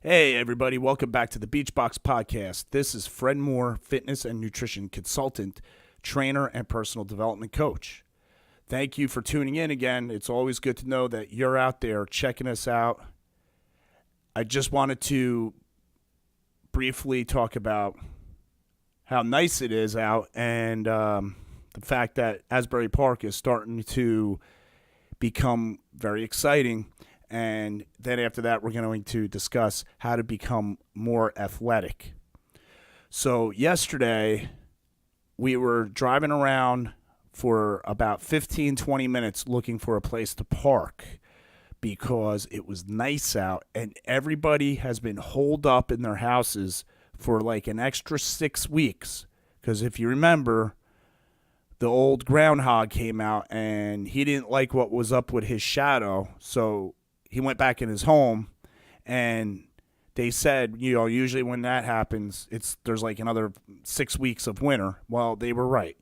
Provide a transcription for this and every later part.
Hey, everybody, welcome back to the Beachbox podcast. This is Fred Moore, fitness and nutrition consultant, trainer, and personal development coach. Thank you for tuning in again. It's always good to know that you're out there checking us out. I just wanted to briefly talk about how nice it is out and the fact that Asbury Park is starting to become very exciting. And then after that, we're going to discuss how to become more athletic. So yesterday, we were driving around for about 15, 20 minutes looking for a place to park because it was nice out and everybody has been holed up in their houses for like an extra 6 weeks. Because if you remember, the old groundhog came out and he didn't like what was up with his shadow, so he went back in his home, and they said, usually when that happens, there's like another 6 weeks of winter. Well, they were right,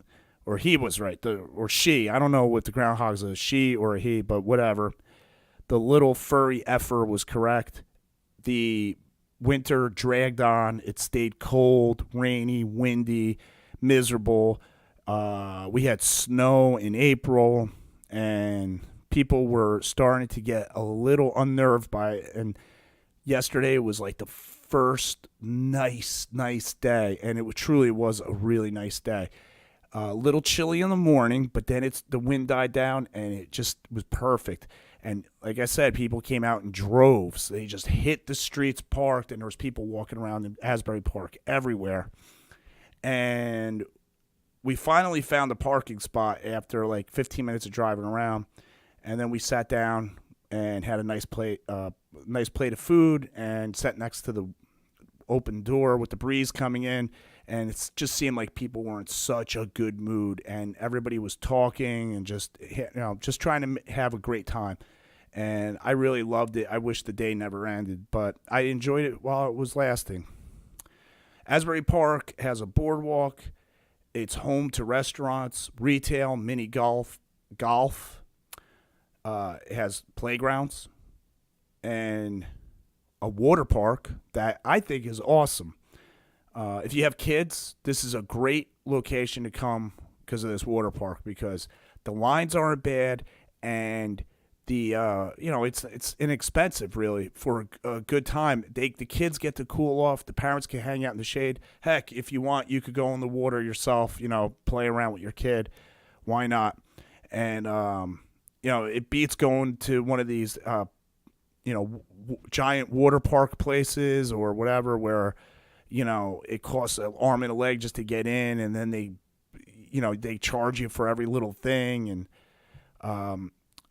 or he was right, or she. I don't know if the groundhog's a she or a he, but whatever. The little furry effer was correct. The winter dragged on. It stayed cold, rainy, windy, miserable. We had snow in April, and people were starting to get a little unnerved by it. And yesterday was like the first nice day, and it truly was a really nice day. A little chilly in the morning, but then the wind died down, and it just was perfect. And like I said, people came out in droves. They just hit the streets, parked, and there was people walking around in Asbury Park everywhere. And we finally found a parking spot after like 15 minutes of driving around. And then we sat down and had a nice plate of food and sat next to the open door with the breeze coming in. And it just seemed like people were in such a good mood, and everybody was talking and just trying to have a great time. And I really loved it. I wish the day never ended, but I enjoyed it while it was lasting. Asbury Park has a boardwalk. It's home to restaurants, retail, mini golf. It has playgrounds and a water park that I think is awesome. If you have kids, this is a great location to come because of this water park, because the lines aren't bad, and it's inexpensive really for a good time. The kids get to cool off. The parents can hang out in the shade. Heck, if you want, you could go in the water yourself. Play around with your kid. Why not? And it beats going to one of these giant water park places or whatever where it costs an arm and a leg just to get in, and then they charge you for every little thing. And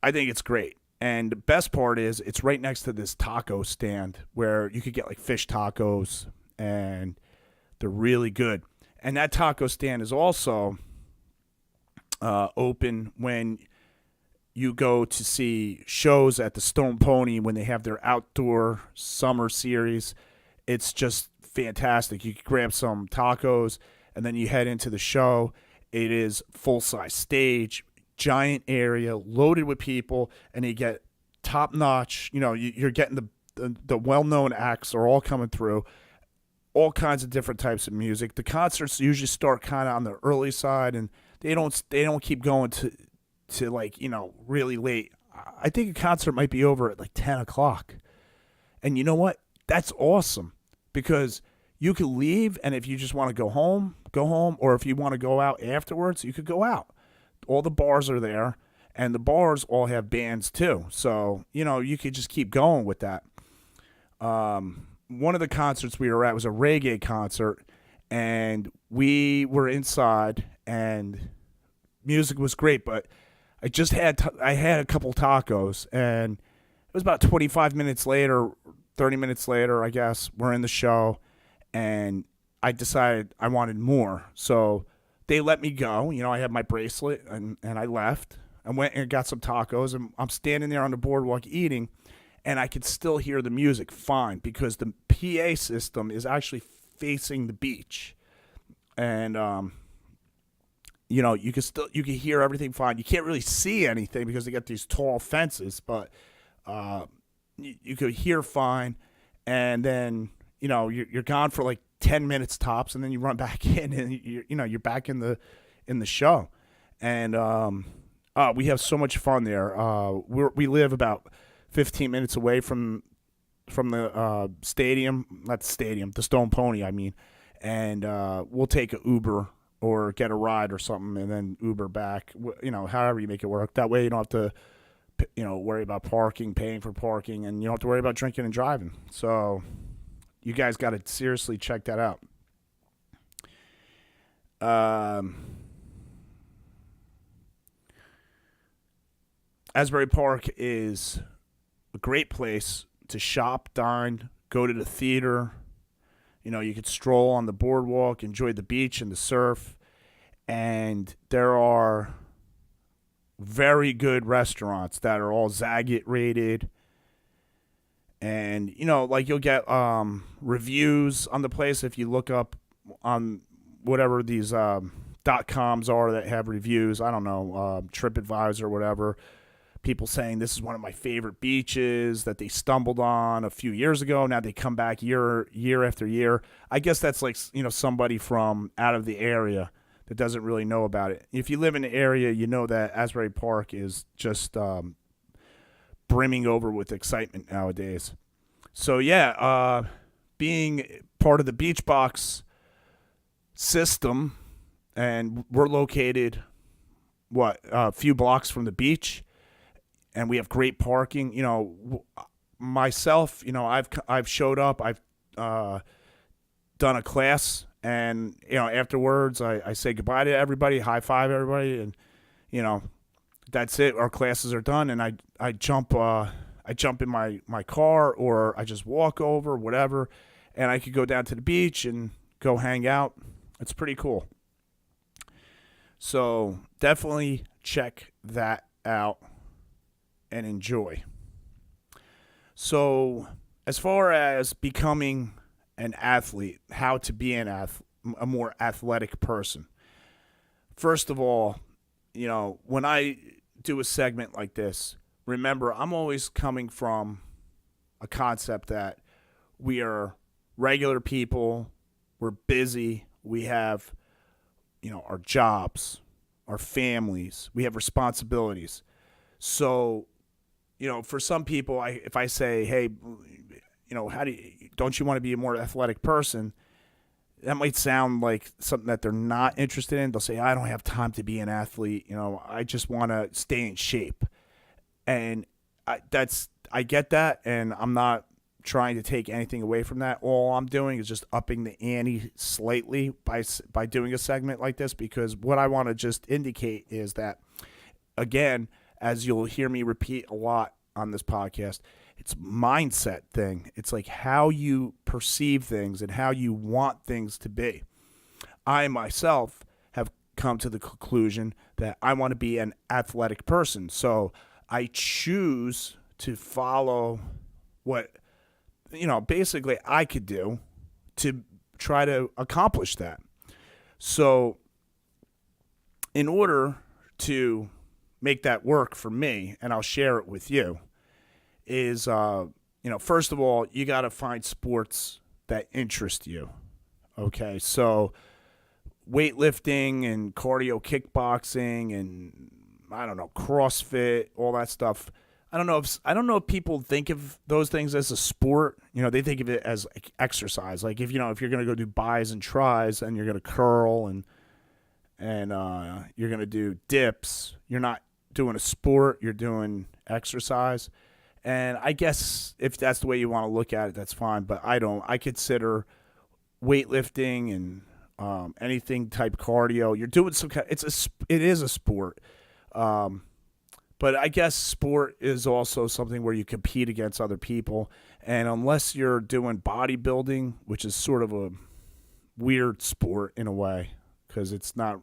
I think it's great. And the best part is it's right next to this taco stand where you could get like fish tacos, and they're really good. And that taco stand is also open when you go to see shows at the Stone Pony when they have their outdoor summer series. It's just fantastic. You can grab some tacos, and then you head into the show. It is full-size stage, giant area, loaded with people, and you get top-notch. You're getting the well-known acts are all coming through, all kinds of different types of music. The concerts usually start kind of on the early side, and they don't keep going to like, really late. I think a concert might be over at like 10 o'clock. And you know what? That's awesome, because you could leave, and if you just want to go home, or if you want to go out afterwards, you could go out. All the bars are there, and the bars all have bands too. So, you could just keep going with that. One of the concerts we were at was a reggae concert, and we were inside, and music was great, but I had a couple tacos, and it was about 25 minutes later, 30 minutes later, I guess, we're in the show, and I decided I wanted more. So they let me go. I had my bracelet, and I left. I went and got some tacos, and I'm standing there on the boardwalk eating, and I could still hear the music fine because the PA system is actually facing the beach. And you can hear everything fine. You can't really see anything because they got these tall fences, but you could hear fine. and then you're gone for like 10 minutes tops, and then you run back in, and you're back in the show. And we have so much fun there. We live about 15 minutes away from the stadium, not the stadium, the Stone Pony, I mean. And we'll take an Uber or get a ride or something, and then Uber back. However you make it work. That way you don't have to worry about parking, paying for parking, and you don't have to worry about drinking and driving. So you guys got to seriously check that out. Asbury Park is a great place to shop, dine, go to the theater. You could stroll on the boardwalk, enjoy the beach and the surf. And there are very good restaurants that are all Zagat rated. And, you'll get reviews on the place if you look up on whatever these .coms are that have reviews. I don't know, TripAdvisor or whatever. People saying this is one of my favorite beaches that they stumbled on a few years ago. Now they come back year after year. I guess that's like, somebody from out of the area that doesn't really know about it. If you live in the area, you know that Asbury Park is just brimming over with excitement nowadays. So yeah, being part of the Beachbox system, and we're located a few blocks from the beach. And we have great parking. Myself, I've showed up. I've done a class, and afterwards, I say goodbye to everybody, high five everybody, and that's it. Our classes are done, and I jump in my car, or I just walk over, whatever, and I could go down to the beach and go hang out. It's pretty cool. So definitely check that out and enjoy. So as far as becoming an athlete, how to be a more athletic person. First of all, when I do a segment like this, remember, I'm always coming from a concept that we are regular people, we're busy, we have, our jobs, our families, we have responsibilities. So, for some people, if I say, hey, don't you want to be a more athletic person? That might sound like something that they're not interested in. They'll say, I don't have time to be an athlete. I just want to stay in shape. And I get that, and I'm not trying to take anything away from that. All I'm doing is just upping the ante slightly by doing a segment like this, because what I want to just indicate is that, again, as you'll hear me repeat a lot on this podcast, it's mindset thing. It's like how you perceive things and how you want things to be. I myself have come to the conclusion that I want to be an athletic person. So I choose to follow what, basically I could do to try to accomplish that. So in order to make that work for me, and I'll share it with you, is, first of all, you got to find sports that interest you. Okay, so weightlifting and cardio kickboxing and, I don't know, CrossFit, all that stuff. I don't know if people think of those things as a sport. They think of it as exercise. Like if you're going to go do bis and tris, and you're going to curl and you're going to do dips, you're not doing a sport, you're doing exercise. And I guess if that's the way you want to look at it, that's fine. But I don't. I consider weightlifting and anything type cardio. You're doing some kind. It is a sport. But I guess sport is also something where you compete against other people. And unless you're doing bodybuilding, which is sort of a weird sport in a way, because it's not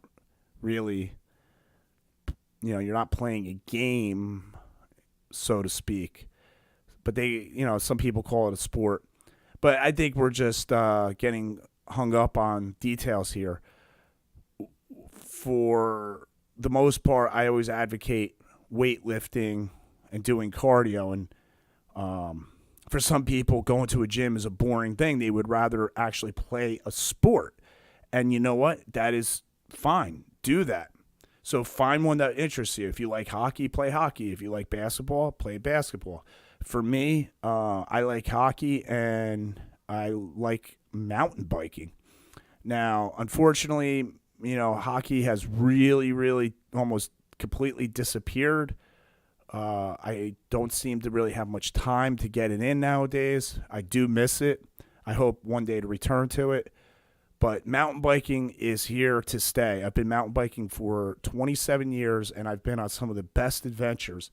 really, you're not playing a game, so to speak. But some people call it a sport. But I think we're just getting hung up on details here. For the most part, I always advocate weightlifting and doing cardio. And for some people, going to a gym is a boring thing. They would rather actually play a sport. And you know what? That is fine. Do that. So find one that interests you. If you like hockey, play hockey. If you like basketball, play basketball. For me, I like hockey and I like mountain biking. Now, unfortunately, hockey has really, really almost completely disappeared. I don't seem to really have much time to get it in nowadays. I do miss it. I hope one day to return to it. But mountain biking is here to stay. I've been mountain biking for 27 years, and I've been on some of the best adventures.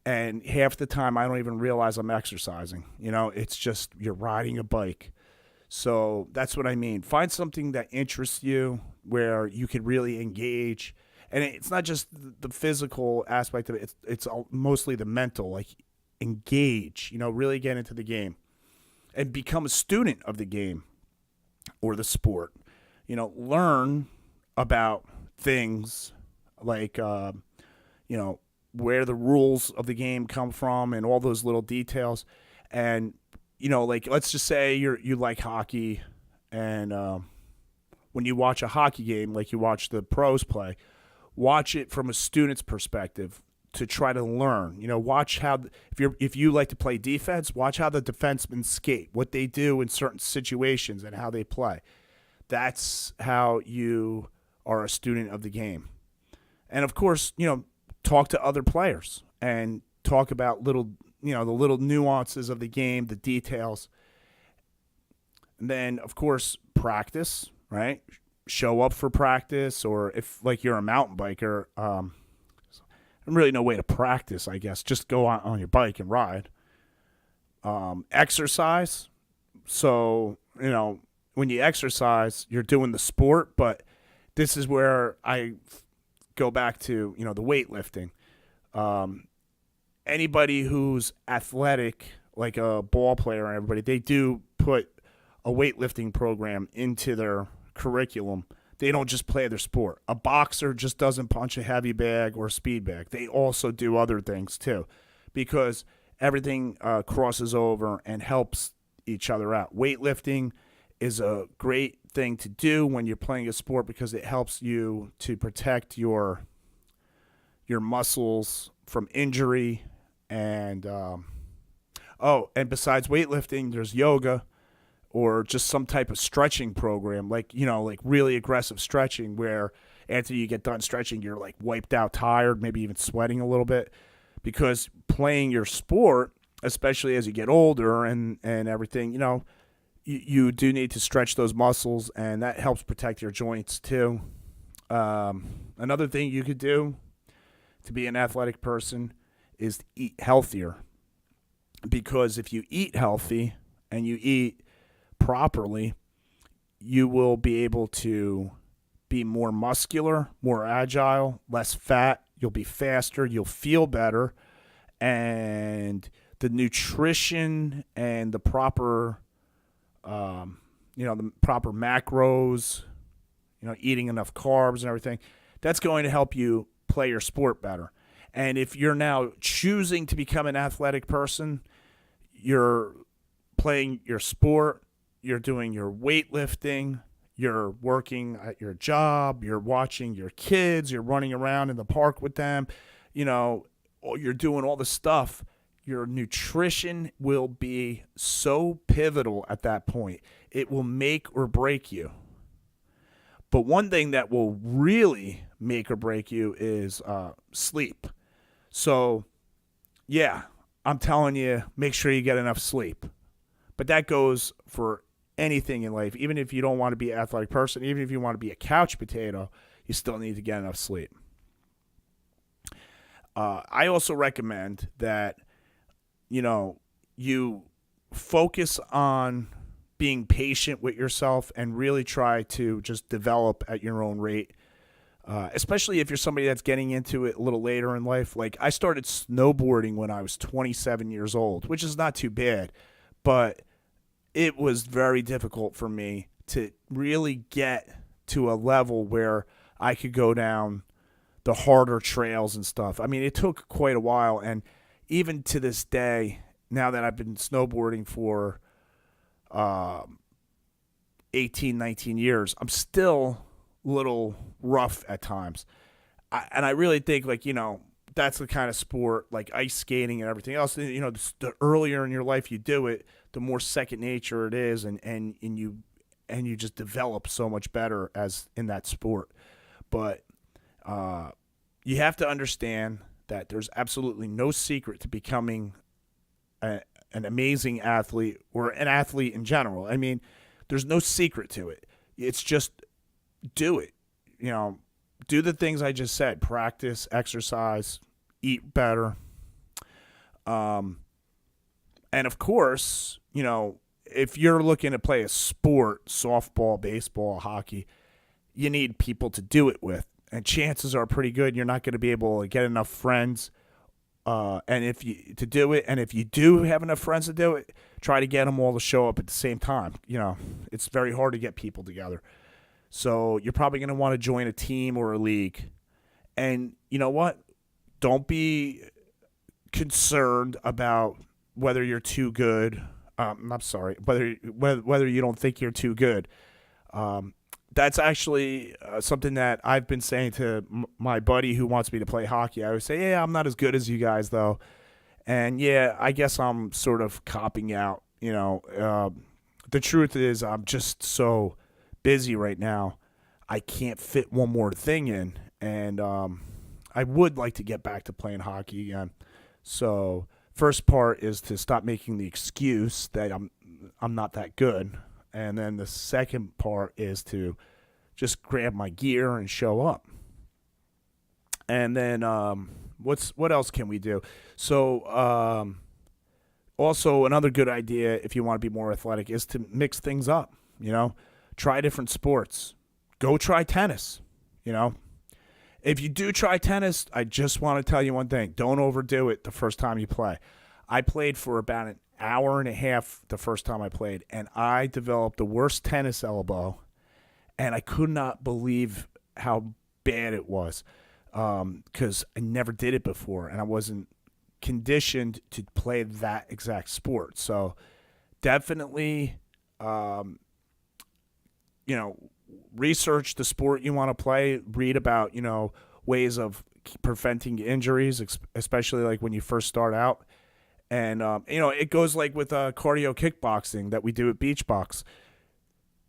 And half the time, I don't even realize I'm exercising. It's just you're riding a bike. So that's what I mean. Find something that interests you where you can really engage. And it's not just the physical aspect of it. It's mostly the mental. Like, engage, really get into the game. And become a student of the game or the sport. Learn about things like, where the rules of the game come from and all those little details. And, like, let's just say you like hockey, and when you watch a hockey game, like you watch the pros play, watch it from a student's perspective to try to learn. Watch how, if you like to play defense, watch how the defensemen skate, what they do in certain situations and how they play. That's how you are a student of the game. And of course, talk to other players and talk about the little nuances of the game, the details. And then, of course, practice, right? Show up for practice, or if, like, you're a mountain biker, really no way to practice, I guess. Just go on your bike and ride. Exercise. So, when you exercise, you're doing the sport, but this is where I go back to, the weightlifting. Anybody who's athletic, like a ball player and everybody, they do put a weightlifting program into their curriculum. They don't just play their sport. A boxer just doesn't punch a heavy bag or a speed bag. They also do other things too, because everything crosses over and helps each other out. Weightlifting is a great thing to do when you're playing a sport because it helps you to protect your muscles from injury. And and besides weightlifting, there's yoga, or just some type of stretching program, like really aggressive stretching, where after you get done stretching, you're like wiped out, tired, maybe even sweating a little bit, because playing your sport, especially as you get older and everything, you do need to stretch those muscles, and that helps protect your joints too. Another thing you could do to be an athletic person is to eat healthier, because if you eat healthy and you eat properly, you will be able to be more muscular, more agile, less fat. You'll be faster. You'll feel better. And the nutrition and the proper, the proper macros, eating enough carbs and everything, that's going to help you play your sport better. And if you're now choosing to become an athletic person, you're playing your sport, you're doing your weightlifting, you're working at your job, you're watching your kids, you're running around in the park with them, you're doing all the stuff. Your nutrition will be so pivotal at that point. It will make or break you. But one thing that will really make or break you is sleep. So, yeah, I'm telling you, make sure you get enough sleep. But that goes for anything in life. Even if you don't want to be an athletic person, even if you want to be a couch potato, you still need to get enough sleep. I also recommend that, you focus on being patient with yourself and really try to just develop at your own rate. Especially if you're somebody that's getting into it a little later in life. Like, I started snowboarding when I was 27 years old, which is not too bad, but it was very difficult for me to really get to a level where I could go down the harder trails and stuff. I mean, it took quite a while, and even to this day, now that I've been snowboarding for 18, 19 years, I'm still a little rough at times. And I really think, like, that's the kind of sport, like ice skating and everything else. The earlier in your life you do it, the more second nature it is, and you just develop so much better as in that sport. But you have to understand that there's absolutely no secret to becoming an amazing athlete or an athlete in general. I mean, there's no secret to it. It's just do it. Do the things I just said: practice, exercise, eat better. And of course, if you're looking to play a sport, softball, baseball, hockey, you need people to do it with. And chances are pretty good you're not going to be able to get enough friends to do it. And if you do have enough friends to do it, try to get them all to show up at the same time. It's very hard to get people together. So you're probably going to want to join a team or a league. And you know what? Don't be concerned about whether you're too good. I'm sorry, whether you don't think you're too good. That's actually something that I've been saying to my buddy who wants me to play hockey. I always say, yeah, I'm not as good as you guys, though. And, yeah, I guess I'm sort of copping out. The truth is I'm just so busy right now. I can't fit one more thing in. And I would like to get back to playing hockey again. So first part is to stop making the excuse that I'm not that good. And then the second part is to just grab my gear and show up. And then what else can we do? So also another good idea if you want to be more athletic is to mix things up. Try different sports. Go try tennis. If you do try tennis, I just want to tell you one thing. Don't overdo it the first time you play. I played for about an hour and a half the first time I played, and I developed the worst tennis elbow, and I could not believe how bad it was because I never did it before, and I wasn't conditioned to play that exact sport. So definitely, research the sport you want to play, read about, ways of preventing injuries, especially like when you first start out. And, it goes like with cardio kickboxing that we do at Beachbox.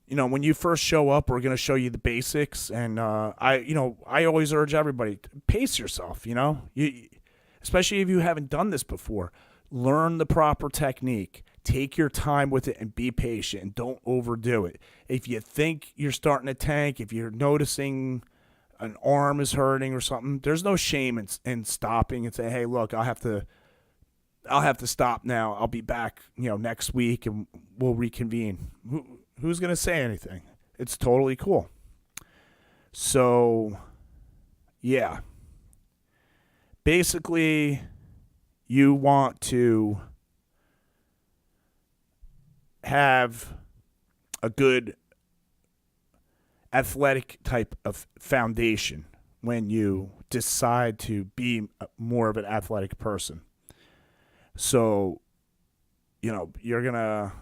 When you first show up, we're going to show you the basics. And I always urge everybody, pace yourself, especially if you haven't done this before. Learn the proper technique. Take your time with it and be patient and don't overdo it. If you think you're starting to tank, if you're noticing an arm is hurting or something, there's no shame in stopping and say, hey, look, I'll have to stop now. I'll be back, next week and we'll reconvene. Who's going to say anything? It's totally cool. So, yeah. Basically, you want to have a good athletic type of foundation when you decide to be more of an athletic person. So, you're going to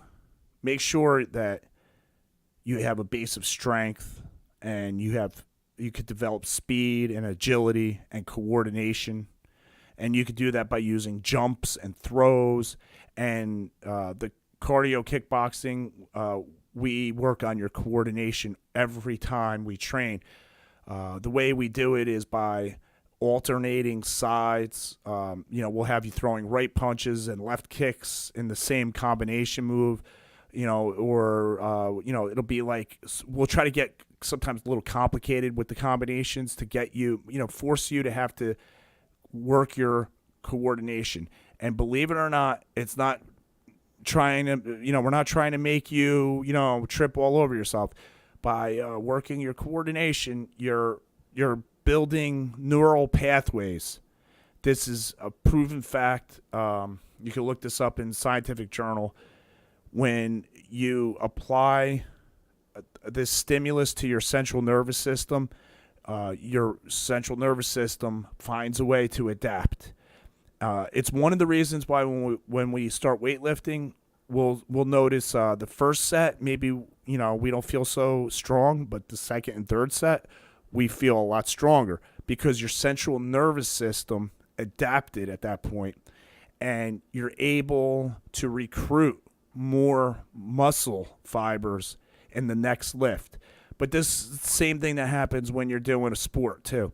make sure that you have a base of strength and you could develop speed and agility and coordination. And you could do that by using jumps and throws. And the cardio kickboxing, we work on your coordination every time we train. The way we do it is by alternating sides. We'll have you throwing right punches and left kicks in the same combination move, or it'll be like we'll try to get sometimes a little complicated with the combinations to get you, force you to have to work your coordination. And believe it or not, it's not trying to, we're not trying to make you, trip all over yourself. By working your coordination, you're building neural pathways. This is a proven fact. You can look this up in Scientific Journal. When you apply this stimulus to your central nervous system finds a way to adapt. It's one of the reasons why when we start weightlifting, we'll notice the first set maybe we don't feel so strong, but the second and third set we feel a lot stronger because your central nervous system adapted at that point, and you're able to recruit more muscle fibers in the next lift. But this is the same thing that happens when you're doing a sport too.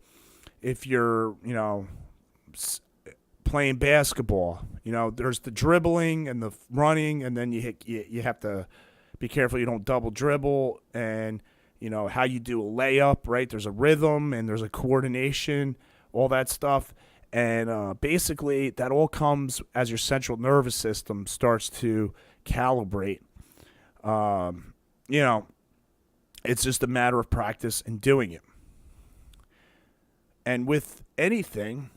If you're playing basketball, there's the dribbling and the running, and then you have to be careful you don't double dribble, and how you do a layup, right? There's a rhythm and there's a coordination, all that stuff. And basically that all comes as your central nervous system starts to calibrate. It's just a matter of practice and doing it. And with anything,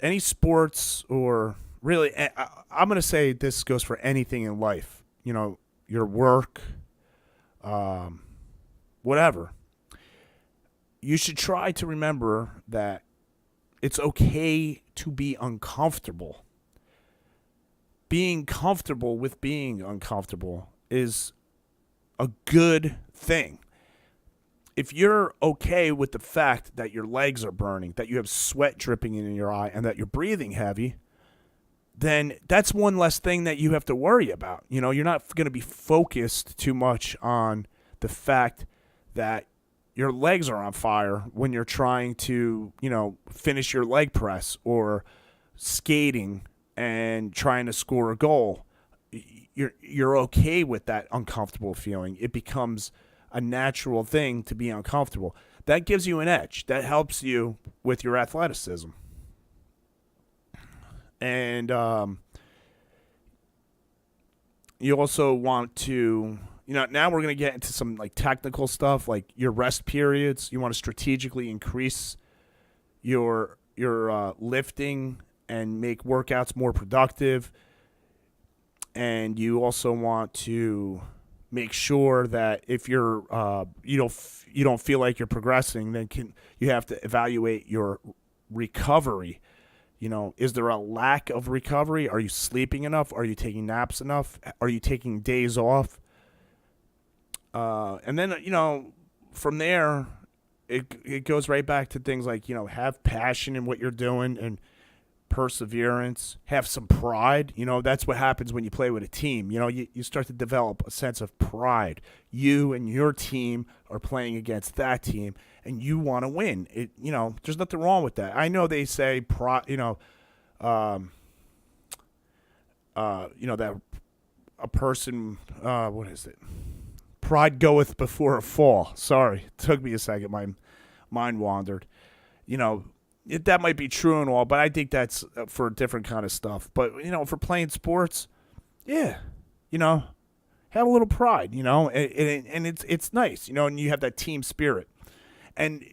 any sports, or really, I'm going to say this goes for anything in life, your work, whatever. You should try to remember that it's okay to be uncomfortable. Being comfortable with being uncomfortable is a good thing. If you're okay with the fact that your legs are burning, that you have sweat dripping in your eye, and that you're breathing heavy, then that's one less thing that you have to worry about. You're not going to be focused too much on the fact that your legs are on fire when you're trying to, finish your leg press or skating and trying to score a goal. You're okay with that uncomfortable feeling. It becomes a natural thing to be uncomfortable. That gives you an edge. That helps you with your athleticism. And you also want to, now we're going to get into some like technical stuff, like your rest periods. You want to strategically increase your lifting and make workouts more productive. And you also want to make sure that if you're you don't feel like you're progressing, then you have to evaluate your recovery. Is there a lack of recovery? Are you sleeping enough? Are you taking naps enough? Are you taking days off? And then from there, it goes right back to things like have passion in what you're doing and perseverance. Have some pride. That's what happens when you play with a team. You start to develop a sense of pride. You and your team are playing against that team, and you want to win. There's nothing wrong with that. I know they say pride. That a person. What is it? Pride goeth before a fall. Sorry, it took me a second. My mind wandered. That might be true and all, but I think that's for a different kind of stuff. But, for playing sports, yeah, have a little pride, and it's nice, and you have that team spirit. And,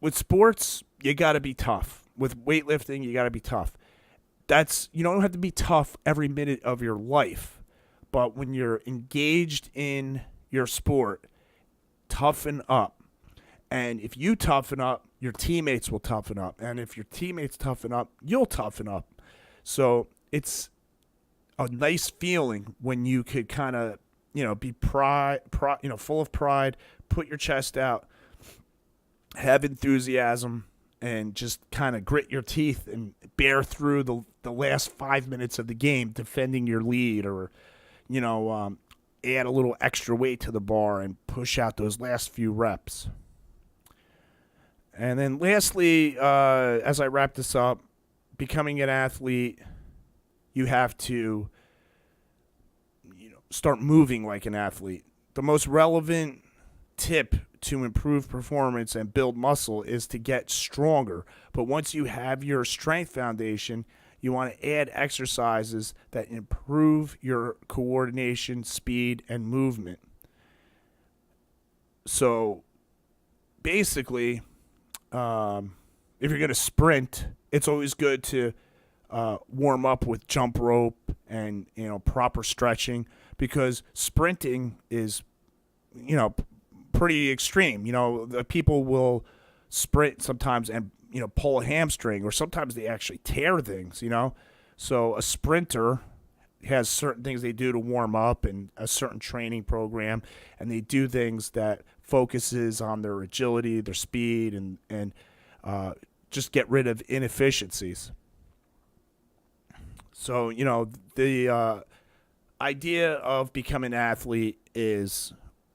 with sports, you got to be tough. With weightlifting, you got to be tough. You don't have to be tough every minute of your life, but when you're engaged in your sport, toughen up. And if you toughen up, your teammates will toughen up. And if your teammates toughen up, you'll toughen up. So it's a nice feeling when you could kind of, be full of pride, put your chest out, have enthusiasm, and just kind of grit your teeth and bear through the last 5 minutes of the game defending your lead, or, add a little extra weight to the bar and push out those last few reps. And then lastly, as I wrap this up, becoming an athlete, you have to, start moving like an athlete. The most relevant tip to improve performance and build muscle is to get stronger. But once you have your strength foundation, you want to add exercises that improve your coordination, speed, and movement. So basically, if you're going to sprint, it's always good to warm up with jump rope and proper stretching, because sprinting is pretty extreme. The people will sprint sometimes and pull a hamstring, or sometimes they actually tear things, So a sprinter has certain things they do to warm up and a certain training program, and they do things that focuses on their agility, their speed, and just get rid of inefficiencies. So, the idea of becoming an athlete is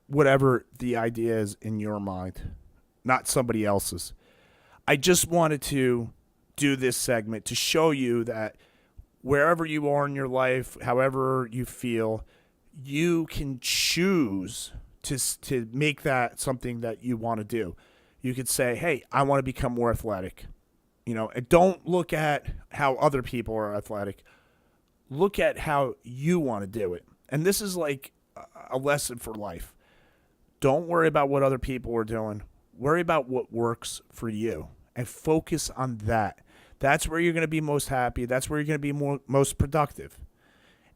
whatever the idea is in your mind, not somebody else's. I just wanted to do this segment to show you that wherever you are in your life, however you feel, you can choose to make that something that you want to do. You could say, hey, I want to become more athletic. And don't look at how other people are athletic. Look at how you want to do it. And this is like a lesson for life. Don't worry about what other people are doing. Worry about what works for you and focus on that. That's where you're going to be most happy. That's where you're going to be most productive.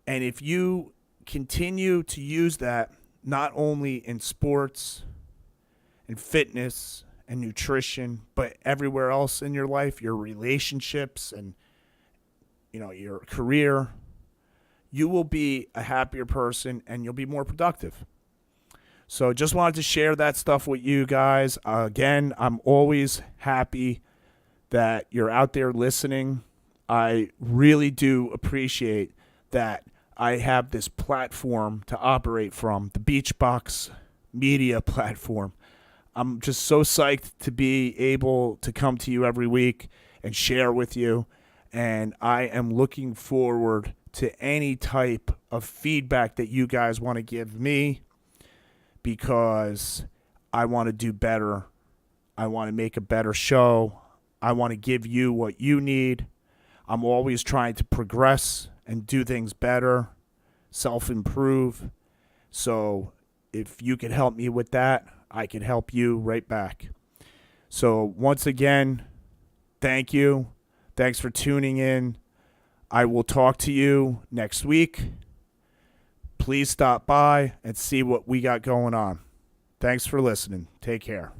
And if you continue to use that, not only in sports and fitness and nutrition, but everywhere else in your life, your relationships and your career, you will be a happier person and you'll be more productive. So just wanted to share that stuff with you guys. Again, I'm always happy that you're out there listening. I really do appreciate that I have this platform to operate from, the Beachbox media platform. I'm just so psyched to be able to come to you every week and share with you. And I am looking forward to any type of feedback that you guys want to give me, because I want to do better. I want to make a better show. I want to give you what you need. I'm always trying to progress and do things better, self-improve. So if you could help me with that, I can help you right back. So once again, thank you. Thanks for tuning in. I will talk to you next week. Please stop by and see what we got going on. Thanks for listening. Take care.